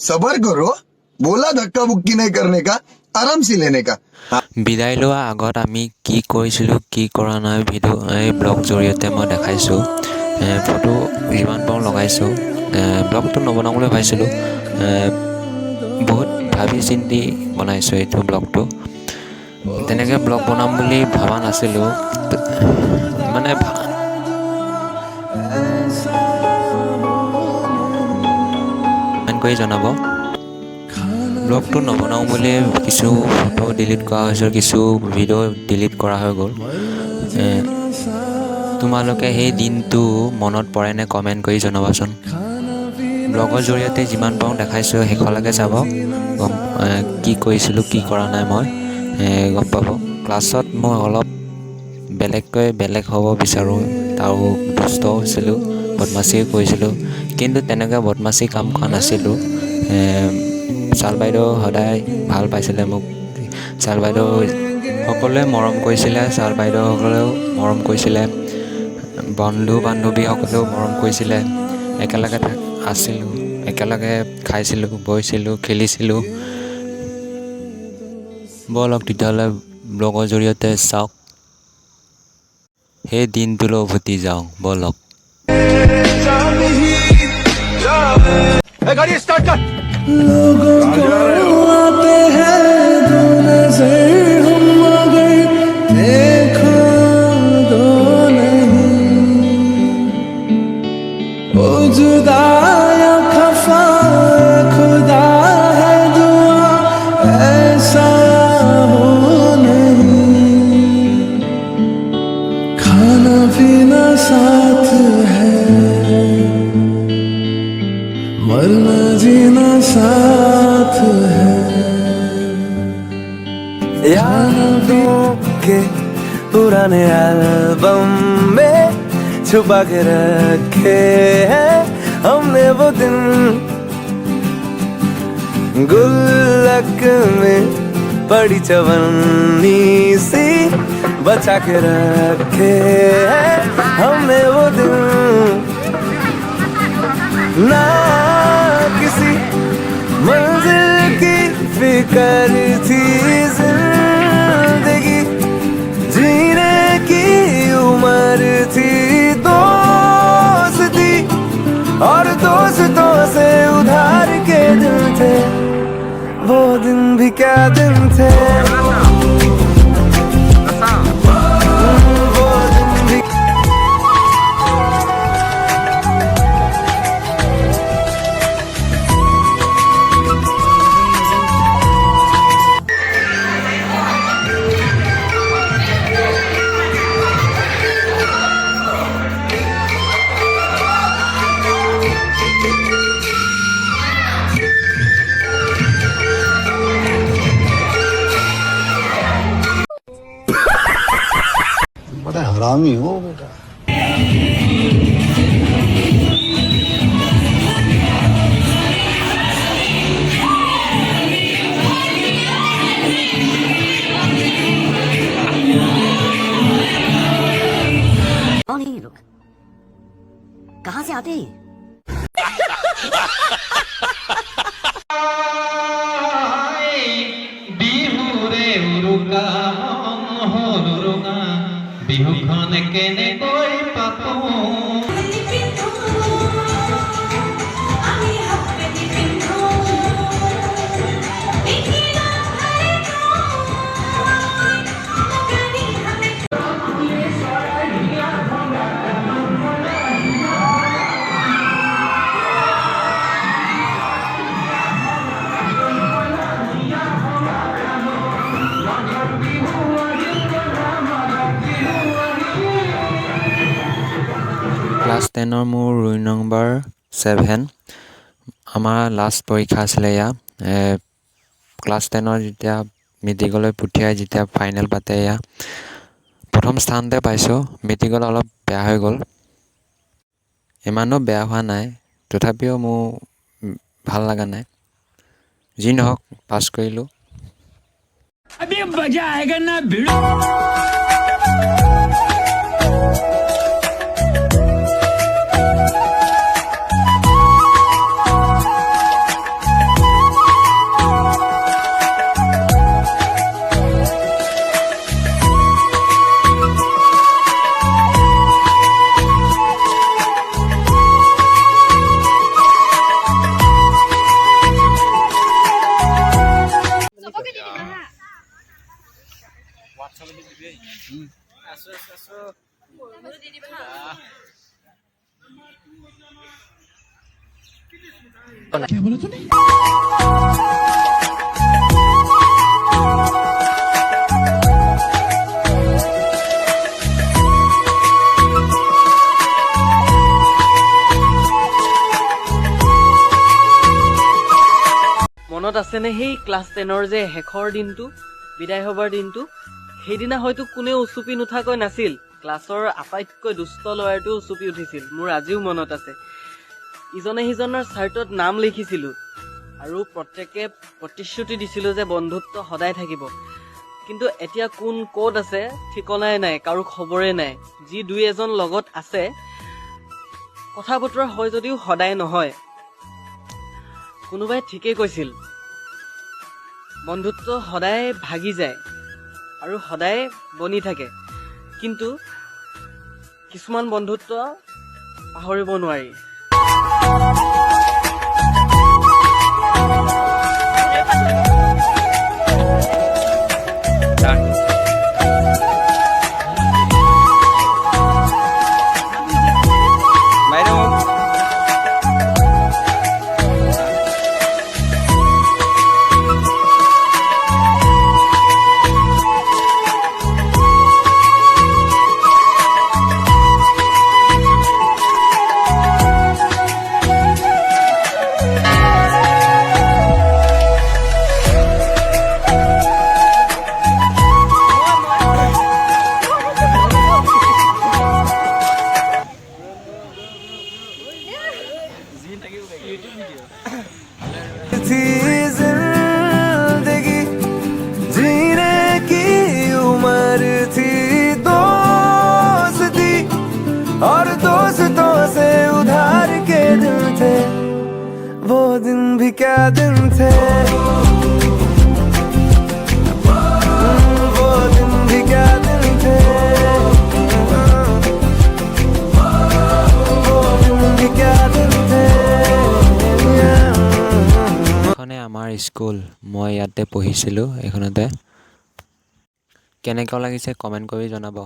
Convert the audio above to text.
सबर करो, बोला धक्का बुक्की नहीं करने का, आराम से लेने का। বিদায় লোৱা আগত আমি কি কৰিছিলোঁ কি কৰা নাই ভিডিঅ' এই ব্লগ জৰিয়তে মই দেখাইছোঁ। ফটো যিমান পাৰোঁ লগাইছোঁ। ব্লগটো নবনাবলৈ ভাবিছিলোঁ, বহুত ভাবি চিন্তি বনাইছোঁ এইটো ব্লগটো। তেনেকৈ ব্লগ বনাম বুলি ভবা নাছিলোঁ, মানে কমেণ্ট কৰি জনাব। ব্লগটো নবনাওঁ বুলি কিছু ফটো ডিলিট কৰা হৈছিল, কিছু ভিডিঅ' ডিলিট কৰা হৈ গ'ল। তোমালোকে সেই দিনটো মনত পৰেনে কমেণ্ট কৰি জনাবাচোন। ব্লগৰ জৰিয়তে যিমান পাৰোঁ দেখাইছোঁ, শেষলৈকে চাব, কি কৰিছিলোঁ কি কৰা নাই মই গম পাব। ক্লাছত মই অলপ বেলেগ হ'ব বিচাৰোঁ, আৰু দুষ্ট হৈছিলোঁ, বদমাচিও কৰিছিলোঁ, কিন্তু তেনেকৈ বদমাচি কাম কৰা নাছিলোঁ। ছাল বাইদেউ সদায় ভাল পাইছিলে মোক, ছাল বাইদেউ সকলোৱে মৰম কৰিছিলে, ছাল বাইদেউসকলেও মৰম কৰিছিলে, বন্ধু বান্ধৱীসকলেও মৰম কৰিছিলে। একেলগে আছিলোঁ, একেলগে খাইছিলোঁ, বৈছিলোঁ, খেলিছিলোঁ। ব'লক তেতিয়াহ'লে ব্লগৰ জৰিয়তে চাওক, সেই দিনটোলৈ উভতি যাওঁ ব'লক। लोगों को आते हैं दो नजर, हम मगर देखो दो नहीं। ओ जुदा या खफा खुदा है दुआ, ऐसा हो नहीं। खाना पीना साथ है, मरना जीना साथ है। यादों के पुराने एल्बम में छुपा के रखे हैं हमने वो दिन, गुल्लक में पड़ी चवन्नी सी बचा के रखे हैं हमने वो दिन। ना किसी मंजिल की फिकर थी, जिंदगी जीने की उम्र थी, दोस्ती और दोस्तों से उधार के दिन थे, वो दिन भी क्या दिन थे। वो दिन भी बड़ा हरामी हो बेटा। कौन है ये लोग, कहाँ से आते हैं? বিহু খন কেনেকৈ পাতো, ক্লাছ 10ৰ মোৰ ৰুল নম্বৰ 7। আমাৰ লাষ্ট পৰীক্ষা আছিলে এয়া। ক্লাছ 10ৰ যেতিয়া মেট্ৰিকলৈ পঠিয়াই, যেতিয়া ফাইনেল পাতে, এয়া প্ৰথম স্থানতে পাইছোঁ। মেট্ৰিকত অলপ বেয়া হৈ গ'ল, ইমানো বেয়া হোৱা নাই, তথাপিও মোৰ ভাল লগা নাই। যি নহওক পাছ কৰিলোঁ। মনত আছেনে সেই ক্লাছ 10ৰ যে শেষৰ দিনটো, বিদায় হ'বৰ দিনটো? সেইদিনা হয়তো কোনেও উচুপি নুঠাকৈ নাছিল, ক্লাছৰ আটাইতকৈ দুষ্ট ল'ৰাটো উচুপি উঠিছিল। মোৰ আজিও মনত আছে। ইজনে সিজনৰ চাৰ্টত নাম লিখিছিলোঁ আৰু প্ৰত্যেকে প্ৰতিশ্ৰুতি দিছিলোঁ যে বন্ধুত্ব সদায় থাকিব। কিন্তু এতিয়া কোন ক'ত আছে ঠিকনাই নাই, কাৰো খবৰে নাই। যি দুই এজন লগত আছে, কথা বতৰা হয় যদিও সদায় নহয়। কোনোবাই ঠিকেই কৈছিল, বন্ধুত্ব সদায় ভাগি যায় আৰু সদায় বনি থাকে, কিন্তু কিছুমান বন্ধুত্ব পাহৰিব নোৱাৰি। थी जिंदगी जीने की उम्र थी, दोस्ती और दोस्तों से उधार के दिन थे, वो दिन भी क्या दिन थे, वो दिन भी क्या दिन थे, वो दिन भी क्या दिन थे। এইখনে আমাৰ স্কুল, মই ইয়াতে পঢ়িছিলোঁ এইখনতে। কেনেকুৱা লাগিছে কমেণ্ট কৰি জনাব।